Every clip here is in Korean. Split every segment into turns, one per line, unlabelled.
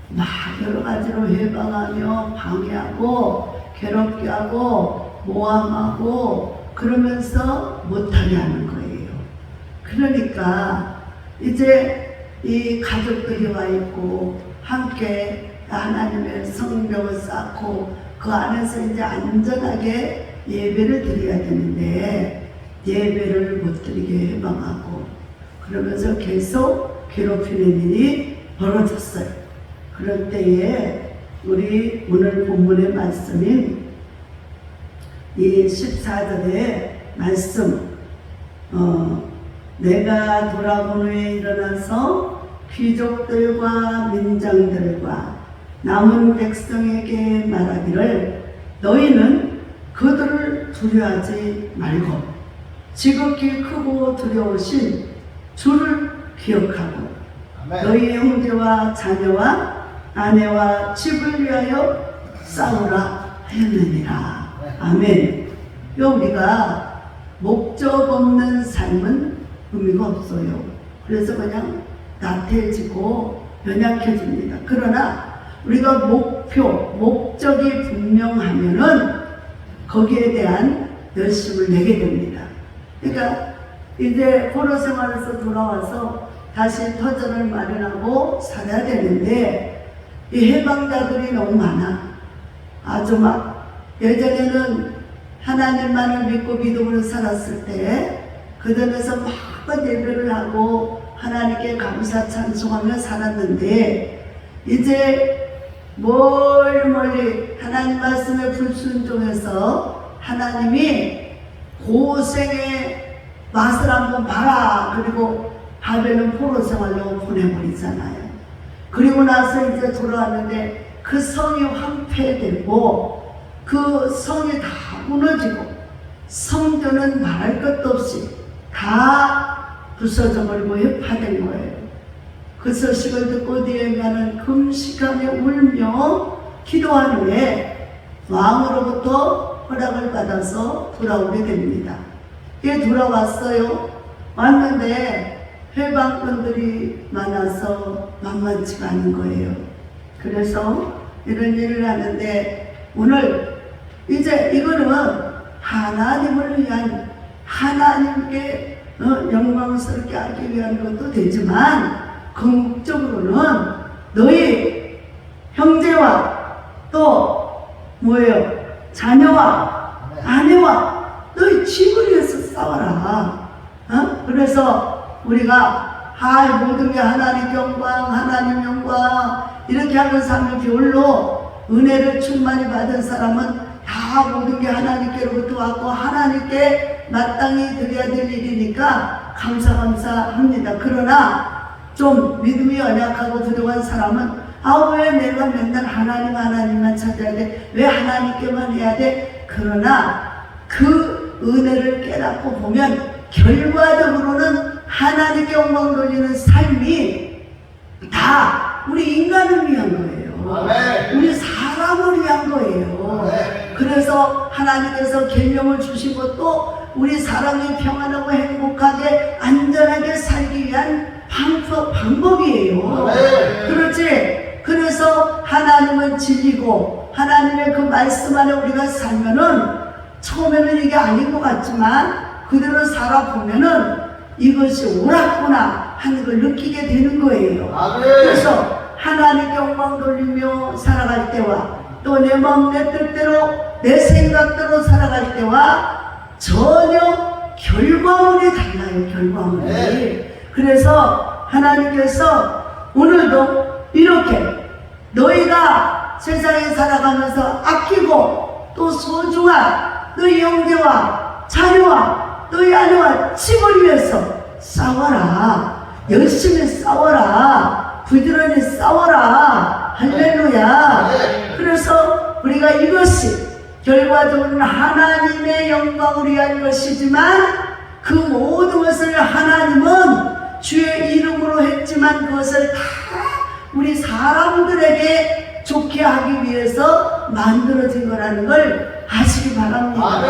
막 여러 가지로 해방하며 방해하고 괴롭게 하고 모함하고 그러면서 못하게 하는 거예요. 그러니까 이제 이 가족들이 와 있고 함께 하나님의 성벽을 쌓고 그 안에서 이제 안전하게 예배를 드려야 되는데 예배를 못 드리게 해방하고 그러면서 계속 괴롭히는 일이 벌어졌어요. 그럴 때에 우리 오늘 본문의 말씀인 이 14절의 말씀 내가 돌아본 후에 일어나서 귀족들과 민장들과 남은 백성에게 말하기를 너희는 그들을 두려워하지 말고 지극히 크고 두려우신 주를 기억하고 너희 형제와 자녀와 아내와 집을 위하여 싸우라 하였느니라. 아멘. 우리가 목적 없는 삶은 의미가 없어요. 그래서 그냥 나태해지고 연약해집니다. 그러나 우리가 목적이 분명하면은 거기에 대한 열심을 내게 됩니다. 그러니까 이제 포로 생활에서 돌아와서 다시 터전을 마련하고 살아야 되는데 이 해방자들이 너무 많아. 아주 막 예전에는 하나님만을 믿고 믿음으로 살았을 때 그전에서 막 예배를 하고 하나님께 감사 찬송하며 살았는데 이제 멀리 하나님 말씀에 불순종해서 하나님이 고생의 맛을 한번 봐라. 그리고 바벨론 포로 생활로 보내버리잖아요. 그리고 나서 이제 돌아왔는데 그 성이 황폐되고 그 성이 다 무너지고 성전은 말할 것도 없이 다 부서져 버리고 파된 거예요. 그 소식을 듣고 느헤미야는 금식하며 울며 기도한 후에 왕으로부터 허락을 받아서 돌아오게 됩니다. 예, 돌아왔어요. 왔는데 해방꾼들이 많아서 만만치가 않은 거예요. 그래서 이런 일을 하는데 오늘 이제 이거는 하나님을 위한 하나님께 영광스럽게 하기 위한 것도 되지만 궁극적으로는 너희 형제와 또 뭐예요? 자녀와 아내와 너희 집을 위해서 싸워라. 그래서 우리가 모든 게 하나님 영광 하나님 영광 이렇게 하면서 하면 별로 은혜를 충만히 받은 사람은 다 모든 게 하나님께로부터 왔고 하나님께 마땅히 드려야 될 일이니까 감사합니다. 그러나 좀 믿음이 연약하고 부족한 사람은 왜 내가 맨날 하나님만 찾아야 돼? 왜 하나님께만 해야 돼? 그러나 그 은혜를 깨닫고 보면 결과적으로는 하나님께 영광 돌리는 삶이 다 우리 인간을 위한 거예요. 아멘. 우리 사람을 위한 거예요. 아멘. 그래서 하나님께서 계명을 주신 것도 우리 사람이 평안하고 행복하게 안전하게 살기 위한 방법이에요. 아멘. 그렇지? 그래서 하나님은 진리고 하나님의 그 말씀 안에 우리가 살면은 처음에는 이게 아닌 것 같지만 그대로 살아보면은 이것이 옳았구나 하는 걸 느끼게 되는 거예요. 아멘. 그래서 하나님께 영광 돌리며 살아갈 때와 또 내 마음 내 뜻대로 내 생각대로 살아갈 때와 전혀 결과물이 달라요. 결과물이. 네. 그래서 하나님께서 오늘도 이렇게 너희가 세상에 살아가면서 아끼고 또 소중한 너희 형제와 자녀와 너희 아내와 집을 위해서 싸워라. 열심히 싸워라. 부지런히 싸워라. 할렐루야. 그래서 우리가 이것이 결과적으로는 하나님의 영광을 위한 것이지만 그 모든 것을 하나님은 주의 이름으로 했지만 그것을 다 우리 사람들에게 좋게 하기 위해서 만들어진 거라는 걸 아시기 바랍니다. 아멘.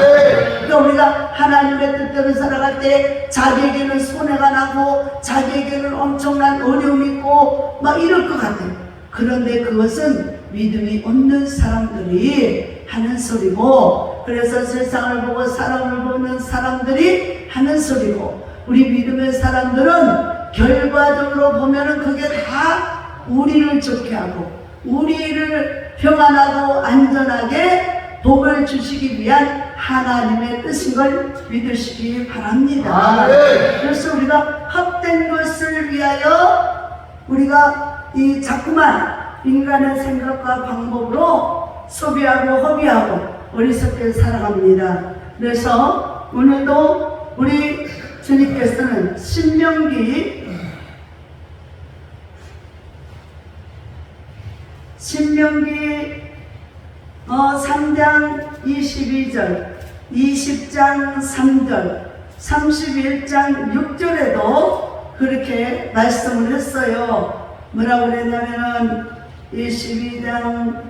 그러니까 우리가 하나님의 뜻대로 살아갈 때 자기에게는 손해가 나고 자기에게는 엄청난 어려움이 있고 막 이럴 것 같아요. 그런데 그것은 믿음이 없는 사람들이 하는 소리고, 그래서 세상을 보고 사람을 보는 사람들이 하는 소리고, 우리 믿음의 사람들은 결과적으로 보면은 그게 다 우리를 좋게 하고 우리를 평안하고 안전하게 복을 주시기 위한 하나님의 뜻인 걸 믿으시기 바랍니다. 그래서 우리가 헛된 것을 위하여 우리가 이 자꾸만 인간의 생각과 방법으로 소비하고 허비하고 어리석게 살아갑니다. 그래서 오늘도 우리 주님께서는 신명기 3장 22절, 20장 3절, 31장 6절에도 그렇게 말씀을 했어요. 뭐라고 그랬냐면은 22장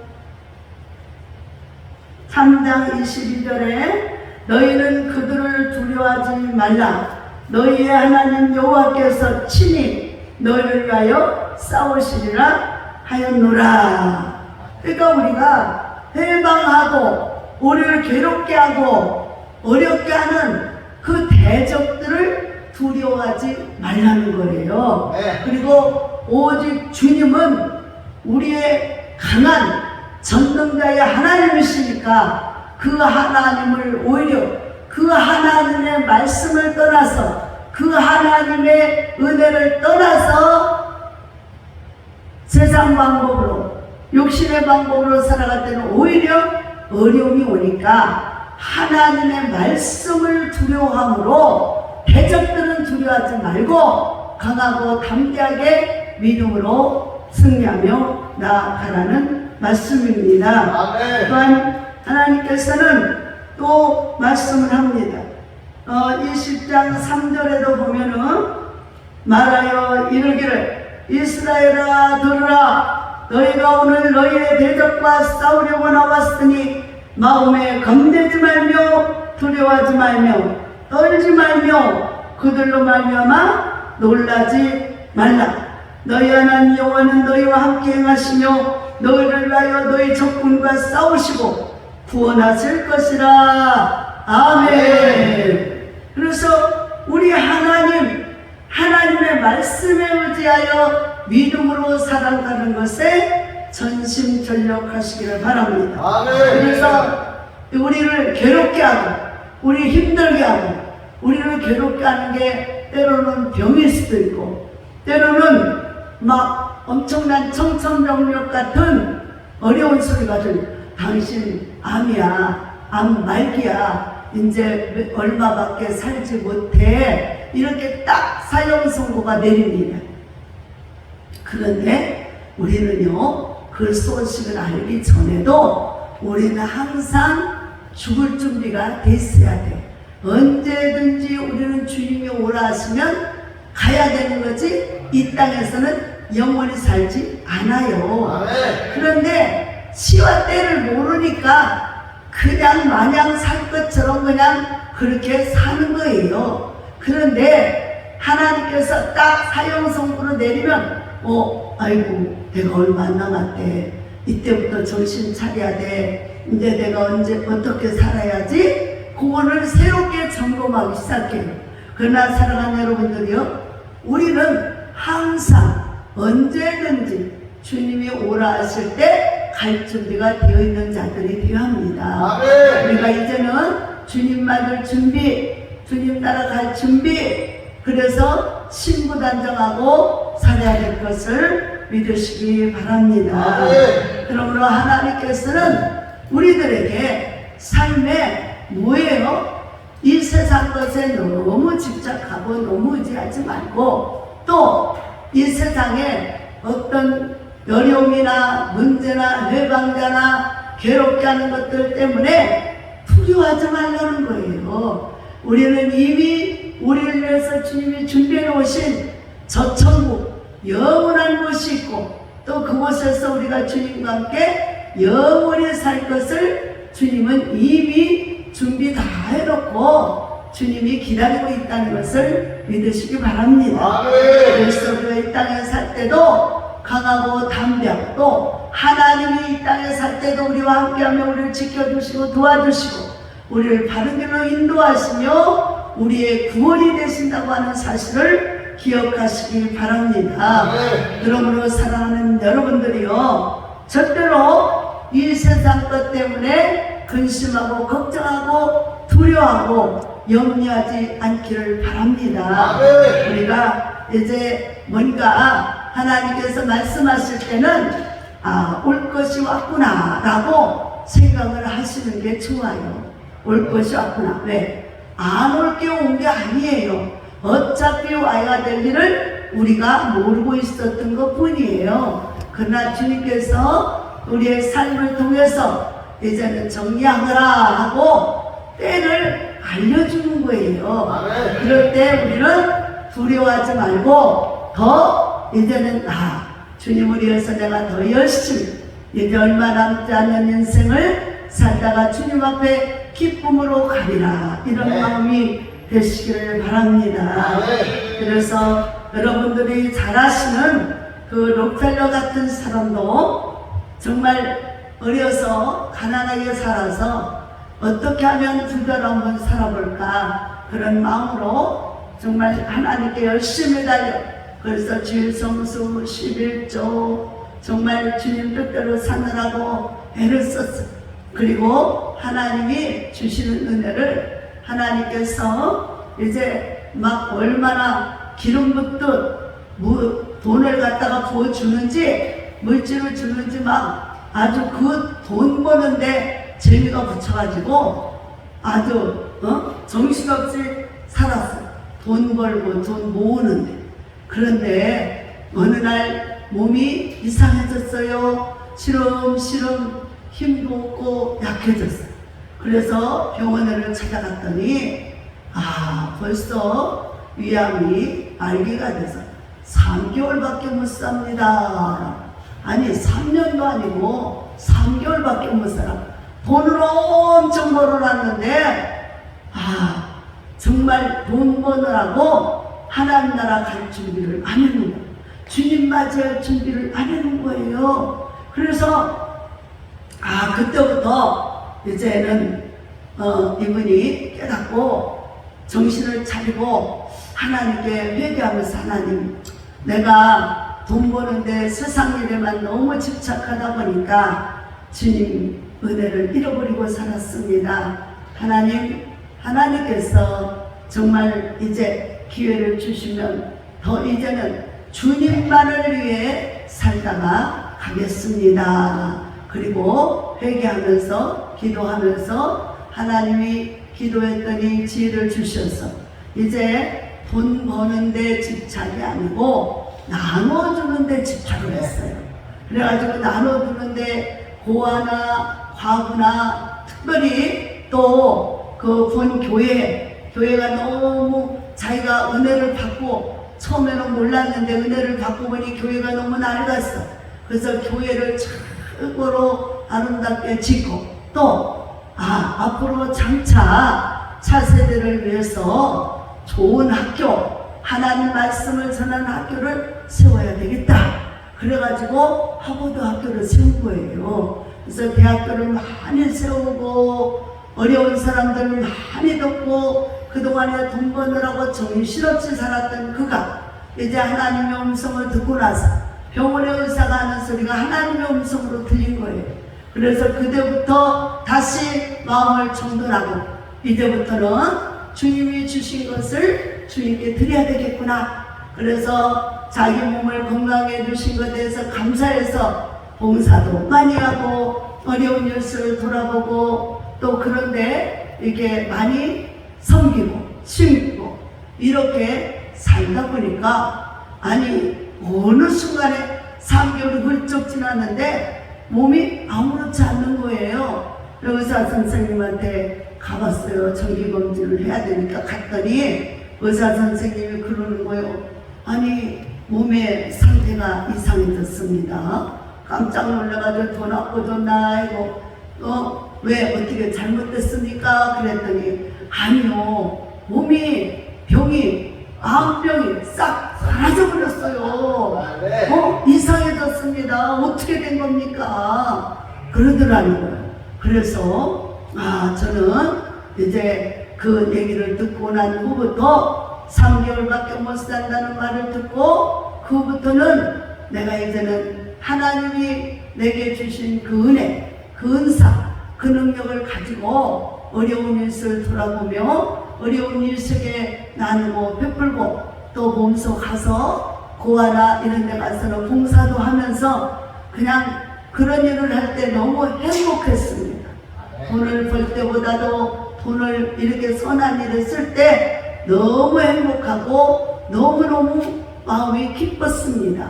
3장 22절에 너희는 그들을 두려워하지 말라. 너희의 하나님 여호와께서 친히 너희를 위하여 싸우시리라 하였노라. 그러니까 우리가 해방하고 우리를 괴롭게 하고 어렵게 하는 그 대적들을 두려워하지 말라는 거예요. 그리고 오직 주님은 우리의 강한 전능자의 하나님이시니까 그 하나님을 오히려 그 하나님의 말씀을 떠나서 그 하나님의 은혜를 떠나서 세상 방법으로 욕심의 방법으로 살아갈 때는 오히려 어려움이 오니까 하나님의 말씀을 두려워함으로 대적들은 두려워하지 말고 강하고 담대하게 믿음으로 승리하며 나아가라는 말씀입니다. 또한 하나님께서는 또 말씀을 합니다. 20장 3절에도 보면은 말하여 이르기를 이스라엘아 들으라. 너희가 오늘 너희의 대적과 싸우려고 나왔으니 마음에 겁내지 말며 두려워하지 말며 떨지 말며 그들로 말미암아 놀라지 말라. 너희 하나님 여호와는 너희와 함께 행하시며 너희를 위하여 너희 적군과 싸우시고 구원하실 것이라. 아멘. 그래서 우리 하나님의 말씀에 의지하여 믿음으로 살아가는 것에 전심전력하시기를 바랍니다. 아멘. 그래서 우리를 괴롭게 하고 우리 힘들게 하고 우리를 괴롭게 하는 게 때로는 병일 수도 있고 때로는 막 엄청난 청천벽력 같은 어려운 소리가 들 당신 암이야, 암 말기야, 이제 얼마밖에 살지 못해, 이렇게 딱 사형 선고가 내립니다. 그런데 우리는요 그 소식을 알기 전에도 우리는 항상 죽을 준비가 돼 있어야 돼. 언제든지 우리는 주님이 오라 하시면 가야 되는 거지 이 땅에서는 영원히 살지 않아요. 그런데 시와 때를 모르니까 그냥 마냥 살 것처럼 그냥 그렇게 사는 거예요. 그런데 하나님께서 딱 사형 선고를 내리면 아이고 내가 얼마 안 남았대, 이때부터 정신 차려야 돼, 이제 내가 어떻게 살아야지, 그거를 새롭게 점검하기 시작해요. 그러나 사랑하는 여러분들이요, 우리는 항상 언제든지 주님이 오라 하실 때 갈 준비가 되어 있는 자들이 되어야 합니다. 우리가 이제는 주님 맞을 준비, 주님 따라 갈 준비, 그래서 신부단정하고 살아야 될 것을 믿으시기 바랍니다. 그러므로 하나님께서는 우리들에게 삶에 뭐예요? 이 세상 것에 너무 집착하고 너무 의지하지 말고 또 이 세상에 어떤 어려움이나 문제나 해방자나 괴롭게 하는 것들 때문에 두려워하지 말라는 거예요. 우리는 이미 우리를 위해서 주님이 준비해 놓으신 저 천국 영원한 곳이 있고 또 그곳에서 우리가 주님과 함께 영원히 살 것을 주님은 이미 준비 다 해놓고 주님이 기다리고 있다는 것을 믿으시기 바랍니다. 그래서 우리가 이 땅에 살 때도 강하고 담대하고 또 하나님이 이 땅에 살 때도 우리와 함께하며 우리를 지켜주시고 도와주시고 우리를 바른 길로 인도하시며 우리의 구원이 되신다고 하는 사실을 기억하시길 바랍니다. 그러므로 사랑하는 여러분들이요, 절대로 이 세상 것 때문에 근심하고 걱정하고 두려워하고 염려하지 않기를 바랍니다. 우리가 이제 뭔가 하나님께서 말씀하실 때는 올 것이 왔구나 라고 생각을 하시는 게 좋아요. 올 것이 왔구나. 왜? 안 올 게 온 게 아니에요. 어차피 와야 될 일을 우리가 모르고 있었던 것 뿐이에요. 그러나 주님께서 우리의 삶을 통해서 이제는 정리하거라 하고 때를 알려주는 거예요. 그럴 때 우리는 두려워하지 말고 더 이제는 주님을 위해서 내가 더 열심히 이제 얼마 남지 않은 인생을 살다가 주님 앞에 기쁨으로 가리라, 이런 마음이 되시기를 바랍니다. 그래서 여러분들이 잘 아시는 그 록펠러 같은 사람도 정말 어려서 가난하게 살아서 어떻게 하면 두 배로 한번 살아볼까, 그런 마음으로 정말 하나님께 열심히 달려, 그래서 주일성수 11조 정말 주님 뜻대로 사느라고 애를 썼어요. 그리고 하나님이 주시는 은혜를 하나님께서 이제 막 얼마나 기름 붓듯 돈을 갖다가 부어주는지, 물질을 주는지 막 아주 그 돈 버는데 재미가 붙여가지고 아주 정신없이 살았어요. 돈 벌고 돈 모으는데. 그런데 어느 날 몸이 이상해졌어요. 시름시름 힘도 없고 약해졌어요. 그래서 병원을 찾아갔더니 벌써 위암이 알기가 돼서 3개월밖에 못 삽니다. 아니 3년도 아니고 3개월밖에 못 살아. 돈을 엄청 벌어놨는데 정말 돈 버느라고 하나님 나라 갈 준비를 안 해놓은 거예요. 주님 맞이할 준비를 안 해놓은 거예요. 그래서 그때부터 이제는 이분이 깨닫고 정신을 차리고 하나님께 회개하면서, 하나님, 내가 돈 버는데 세상 일에만 너무 집착하다 보니까 주님 은혜를 잃어버리고 살았습니다. 하나님께서 정말 이제 기회를 주시면 더 이제는 주님만을 위해 살다가 가겠습니다. 그리고 회개하면서 기도하면서 하나님이 기도했더니 지혜를 주셔서 이제 돈 버는데 집착이 아니고 나눠주는데 집착을 했어요. 그래가지고 나눠주는데 고아나 과부나 특별히 또 그 본 교회가 너무 자기가 은혜를 받고, 처음에는 몰랐는데 은혜를 받고 보니 교회가 너무 낡았어. 그래서 교회를 최고로 아름답게 짓고 또 앞으로 장차 차세대를 위해서 좋은 학교, 하나님 말씀을 전하는 학교를 세워야 되겠다. 그래가지고 하버드 학교를 세운 거예요. 그래서 대학교를 많이 세우고 어려운 사람들을 많이 돕고 그동안에 돈 버느라고 정신없이 살았던 그가 이제 하나님의 음성을 듣고 나서 병원의 의사가 하는 소리가 하나님의 음성으로 들린 거예요. 그래서 그때부터 다시 마음을 정돈하고 이제부터는 주님이 주신 것을 주님께 드려야 되겠구나. 그래서 자기 몸을 건강해 주신 것에 대해서 감사해서 봉사도 많이 하고 어려운 일수를 돌아보고 또 그런데 이게 많이 섬기고 심고 이렇게 살다 보니까 어느 순간에 3개월이 훌쩍 지났는데 몸이 아무렇지 않는 거예요. 의사 선생님한테 가봤어요. 정기검진을 해야 되니까 갔더니 의사 선생님이 그러는 거예요. 몸의 상태가 이상해졌습니다. 깜짝 놀라가지고 돈 아고 줬나 이거 왜 어떻게 잘못됐습니까? 그랬더니 아니요, 병이 암병이 싹 사라져버렸어요.
네.
이상해졌습니다. 어떻게 된 겁니까? 그러더라는 거예요. 그래서 저는 이제 그 얘기를 듣고 난 후부터 3개월밖에 못 산다는 말을 듣고 그후부터는 내가 이제는 하나님이 내게 주신 그 은혜, 그 은사, 그 능력을 가지고 어려운 일을 돌아보며 어려운 일 속에 나누고 베풀고 또 몸소 가서 고아나 이런 데 가서는 봉사도 하면서 그냥 그런 일을 할 때 너무 행복했습니다. 돈을 벌 때보다도 돈을 이렇게 선한 일을 쓸 때 너무 행복하고 너무너무 마음이 기뻤습니다.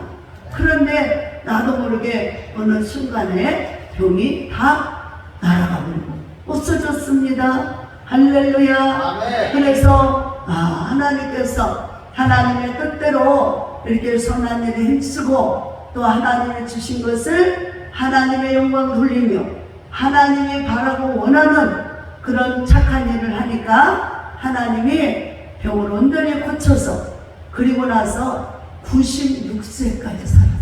그런데 나도 모르게 어느 순간에 병이 다 날아가 버리고 없어졌습니다. 할렐루야.
아멘.
그래서 하나님께서 하나님의 뜻대로 이렇게 선한 일에 힘쓰고 또 하나님이 주신 것을 하나님의 영광 돌리며 하나님이 바라고 원하는 그런 착한 일을 하니까 하나님이 병을 온전히 고쳐서 그리고 나서 96세까지 살았어요.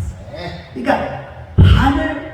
그러니까 반을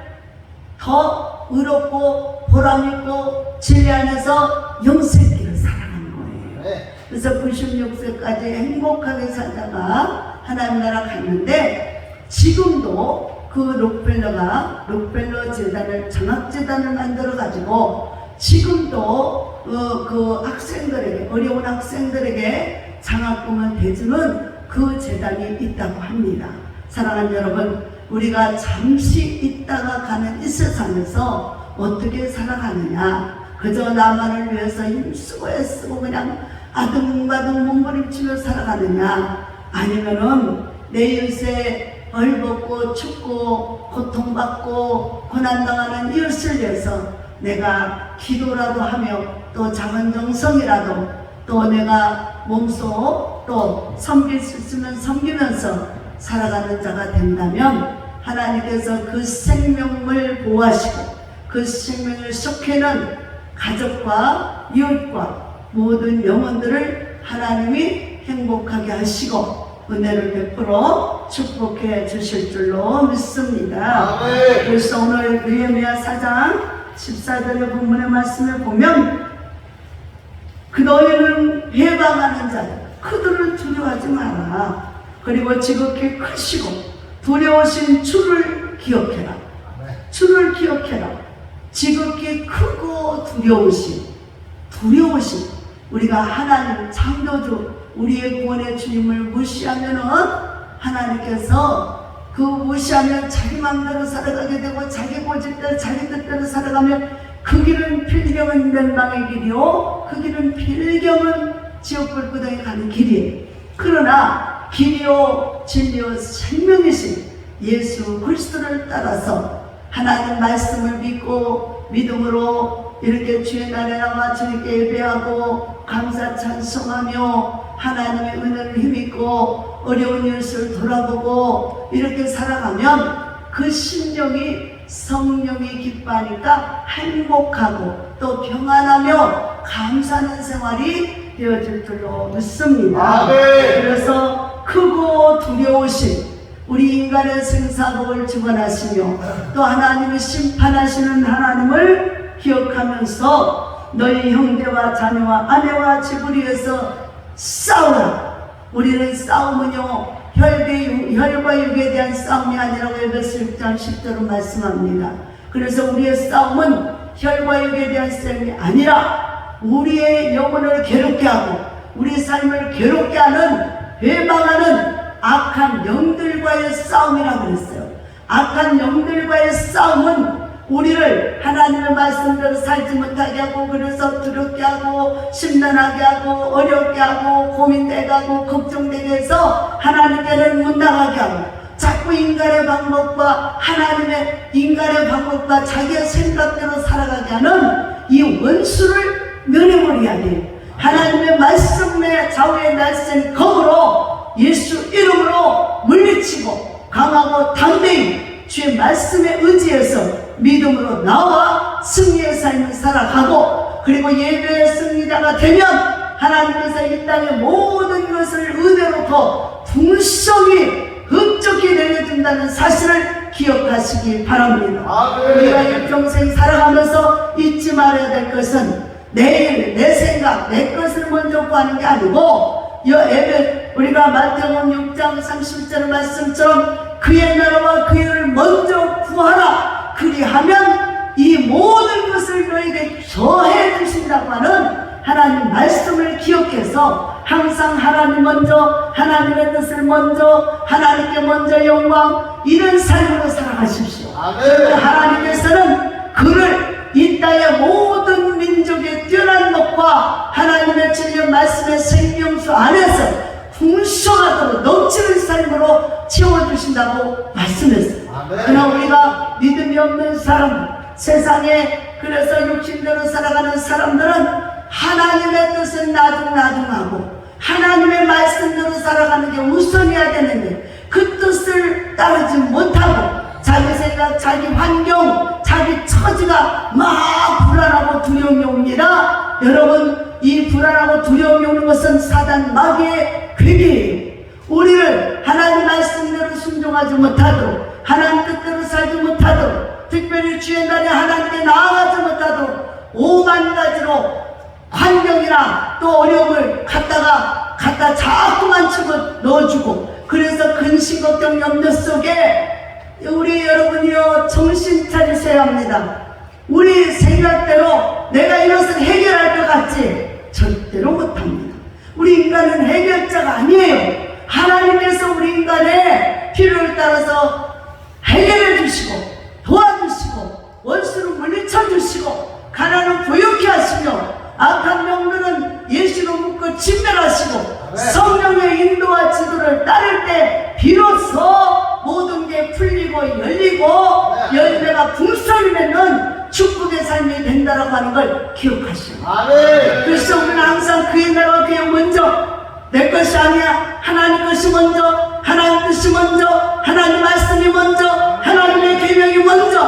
더 의롭고 보람있고 진리 안에서 영생길을 살아가는 거예요. 그래서 96세까지 행복하게 살다가 하나님 나라 갔는데 지금도 그 록펠러 재단을 장학재단을 만들어 가지고 지금도 그 학생들에게 어려운 학생들에게 장학금을 대주는 그 재단이 있다고 합니다. 사랑하는 여러분, 우리가 잠시 있다가 가는 이 세상에서 어떻게 살아가느냐, 그저 나만을 위해서 힘쓰고 애쓰고 그냥 아둥바둥 몸부림치며 살아가느냐, 아니면은 내 일세 벌벗고 춥고 고통받고 고난당하는 이웃을 위해서 내가 기도라도 하며 또 작은 정성이라도 또 내가 몸소 또 섬길 수 있으면 섬기면서 살아가는 자가 된다면 하나님께서 그 생명을 보호하시고 그 생명을 속해는 가족과 이웃과 모든 영혼들을 하나님이 행복하게 하시고 은혜를 베풀어 축복해 주실 줄로 믿습니다.
아멘.
그래서 오늘 느헤미야 4장 14절의 본문의 말씀을 보면 그 너희는 해방하는 자들 그들을 두려워하지 마라. 그리고 지극히 크시고 두려우신 주를 기억해라. 주를 기억해라. 지극히 크고 두려우신 우리가 하나님 창조주 우리의 구원의 주님을 무시하면은 하나님께서 그 무시하면 자기 마음대로 살아가게 되고 자기 고집대로 자기 뜻대로 살아가면 그 길은 필경은 멸망의 길이요 그 길은 필경은 지옥 불구덩이 가는 길이에요. 그러나 길이요 진리요 생명이신 예수 그리스도를 따라서 하나님 말씀을 믿고 믿음으로 이렇게 주의 날에 나와 주님께 예배하고 감사 찬송하며 하나님의 은혜를 힘입고 어려운 일을 돌아보고 이렇게 살아가면 그 심정이 성령이 기뻐하니까 행복하고 또 평안하며 감사하는 생활이 되어질 줄로 믿습니다. 그래서 크고 두려우신 우리 인간의 생사복을 주관하시며 또 하나님을 심판하시는 하나님을 기억하면서 너희 형제와 자녀와 아내와 집을 위해서 싸우라. 우리는 싸움은요 혈과 육에 대한 싸움이 아니라고 에베소 6장 10절로 말씀합니다. 그래서 우리의 싸움은 혈과 육에 대한 싸움이 아니라 우리의 영혼을 괴롭게 하고 우리 삶을 괴롭게 하는 회방하는 악한 영들과의 싸움이라고 그랬어요. 악한 영들과의 싸움은 우리를 하나님의 말씀대로 살지 못하게 하고 그래서 두렵게 하고 심란하게 하고 어렵게 하고 고민되게 하고 걱정되게 해서 하나님께는 못 나가게 하고 자꾸 인간의 방법과 하나님의 인간의 방법과 자기의 생각대로 살아가게 하는 이 원수를 면해버려야 돼요. 하나님의 말씀의 좌우에 날쌘 검으로 예수 이름으로 물리치고 강하고 담대히 주의 말씀에 의지해서 믿음으로 나와 승리의 삶을 살아가고 그리고 예배의 승리자가 되면 하나님께서 이 땅의 모든 것을 은혜로 더 풍성이 흡족히 내려준다는 사실을 기억하시기 바랍니다. 우리가 일평생 살아가면서 잊지 말아야 될 것은 내일 내 생각 내 것을 먼저 구하는 게 아니고 우리가 마태복음 6장 30절 말씀처럼 그의 나라와 그의 일을 먼저 구하라. 그리하면 이 모든 것을 너에게 더해 주신다고 하는 하나님 말씀을 기억해서 항상 하나님 먼저, 하나님의 뜻을 먼저, 하나님께 먼저 영광, 이런 삶으로 살아가십시오. 하나님께서는 그를 이 땅의 모든 민족의 뛰어난 것과 하나님의 진리 말씀의 생명수 안에서 풍성하도록 넘치는 삶으로 채워주신다고 말씀했어요. 그러나 우리가 믿음이 없는 사람, 세상에 그래서 욕심대로 살아가는 사람들은 하나님의 뜻은 나중하고 하나님의 말씀대로 살아가는 게 우선이어야 되는데 그 뜻을 따르지 못하고 자기 생각, 자기 환경, 자기 처지가 막 불안하고 두려움이 옵니다. 여러분, 이 불안하고 두려움이 오는 것은 사단 마귀의 괴계예요. 우리를 하나님 말씀대로 순종하지 못하도록, 하나님 뜻대로 살지 못하도록, 특별히 주의 날에 하나님께 나아가지 못하도록 5만 가지로 환경이나 또 어려움을 갖다 자꾸만 집어 넣어주고, 그래서 근심 걱정 염려 속에 우리 여러분이요 정신 차리셔야 합니다. 우리 생각대로 내가 이것을 해결할 것 같지 절대로 못합니다. 우리 인간은 해결자가 아니에요. 하나님께서 우리 인간의 필요를 따라서 해결해 주시고 도와주시고 원수를 물리쳐 주시고 가난을 부욕케 하시며 악한 명들은 예수로 묶고 진멸하시고 성령의 인도와 지도를 따를 때 비로소 모든 게 풀리고 열리고 열매가 풍성히 맺는 축복의 삶이 된다라고 하는 걸 기억하시오. 그래서 우리는 항상 그의 나라와 그의 먼저, 내 것이 아니야, 하나님 것이 먼저, 하나님 뜻이 먼저, 하나님 말씀이 먼저, 하나님의 계명이 먼저,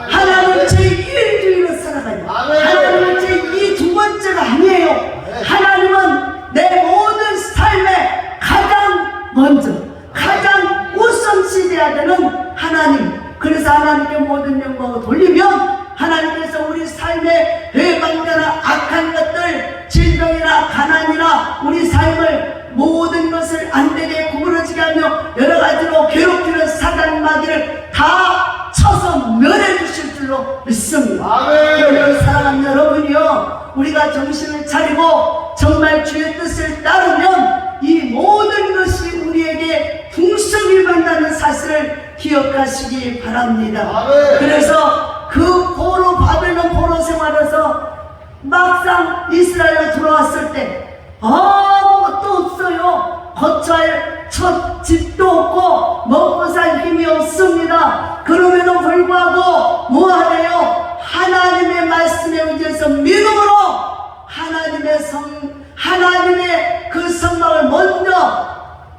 하나님 제1주의로 살아가요. 하나님은 제2, 두 번째가 아니에요. 하나님은 내 모든 삶의 가장 먼저, 가장 우선시 돼야 되는 하나님. 그래서 하나님께 모든 영광을 돌리면 하나님께서 우리 삶의 배반되나 악한 것들, 질병이나 가난이나 우리 삶을 모든 것을 안되게 구부러지게 하며 여러가지로 괴롭히는 사단 마귀를 다 쳐서 멸해 주실 줄로 믿습니다. 여러분, 사랑하는 여러분이요, 우리가 정신을 차리고 정말 주의 뜻을 따르면 이 모든 것이 우리에게 풍성히 만나는 사실을 기억하시기 바랍니다. 그래서 그 포로, 바벨론 포로 생활에서 막상 이스라엘에 들어왔을 때 아무것도 없어요. 거처할 첫 집도 없고 먹고 살 힘이 없습니다. 그럼에도 불구하고 뭐하래요? 하나님의 말씀에 의지해서 믿음으로 하나님의 그 성막을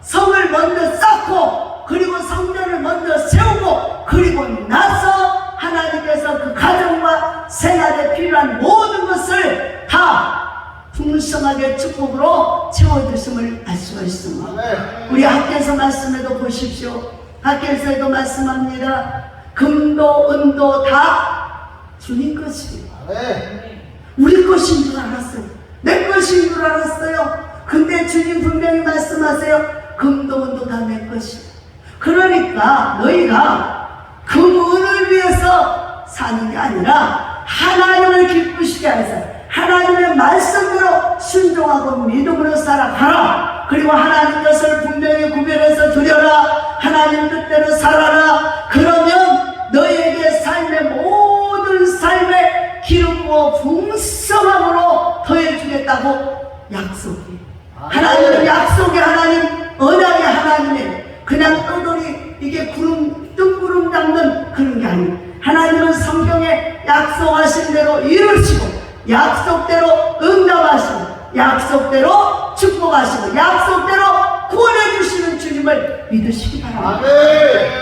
성을 먼저 쌓고, 그리고 성전을 먼저 세우고, 그리고 나서 하나님께서 그 가정과 생활에 필요한 모든 것을 다 풍성하게 축복으로 채워주심을 알 수가 있습니다. 우리 학교에서 말씀해도 보십시오. 학교에서도 말씀합니다. 금도 은도 다 주님 것입니다. 우리 것인 줄 알았어요. 내 것인 줄 알았어요. 근데 주님 분명히 말씀하세요. 금도 은도 다 내 것이다. 그러니까 너희가 금은을 위해서 사는 게 아니라 하나님을 기쁘시게 해서 하나님의 말씀으로 순종하고 믿음으로 살아가라. 그리고 하나님 것을 분명히 구별해서 드려라. 하나님 뜻대로 살아라. 그러면 너희에게 삶의 모든 삶의 기름 부어 풍성함으로 더해주겠다고 약속해. 하나님은 약속의 하나님, 언약의 하나님이 그냥 떠돌이 이게 뜬구름 잡는 그런 게 아니에요. 하나님은 성경에 약속하신 대로 이루시고, 약속대로 응답하시고, 약속대로 축복하시고, 약속대로 구원해 주시는 주님을 믿으시기 바랍니다.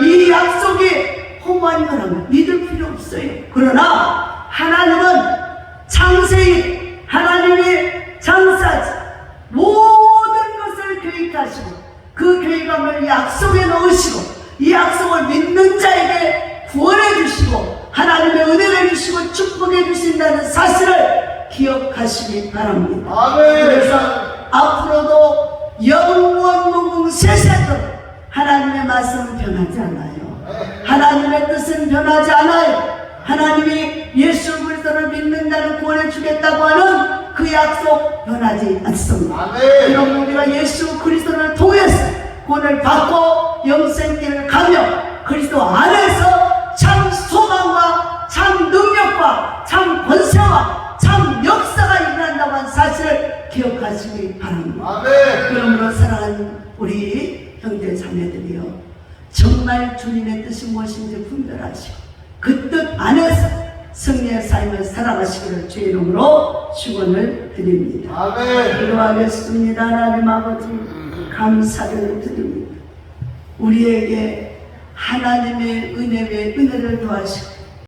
이 약속이 허무한 거라면 믿을 필요 없어요. 그러나 하나님은 창세기, 하나님이 장사지 모든 것을 계획하시고 그 교회감을 약속에 넣으시고 이 약속을 믿는 자에게 구원해 주시고 하나님의 은혜를 주시고 축복해 주신다는 사실을 기억하시기 바랍니다.
아멘.
그래서 앞으로도 영원 무궁세세토록 하나님의 말씀은 변하지 않아요. 하나님의 뜻은 변하지 않아요. 하나님이 예수 그리스도를 믿는다는 구원해 주겠다고 하는 그 약속 변하지 않습니다.
아멘.
그럼 우리가 예수 그리스도를 통해서 구원을 받고 영생길을 가며 그리스도 안에서 참 소망과 참 능력과 참 권세와 참 역사가 일어난다고 하는 사실을 기억하시기 바랍니다.
아멘.
그러므로 사랑하는 우리 형제 자매들이요, 정말 주님의 뜻이 무엇인지 분별하시고 그 뜻 안에서 승리의 삶을 살아가시기를 주의 이름으로 축원을 드립니다.
아멘.
기도하겠습니다. 하나님 아버지, 감사를 드립니다. 우리에게 하나님의 은혜를 더하시고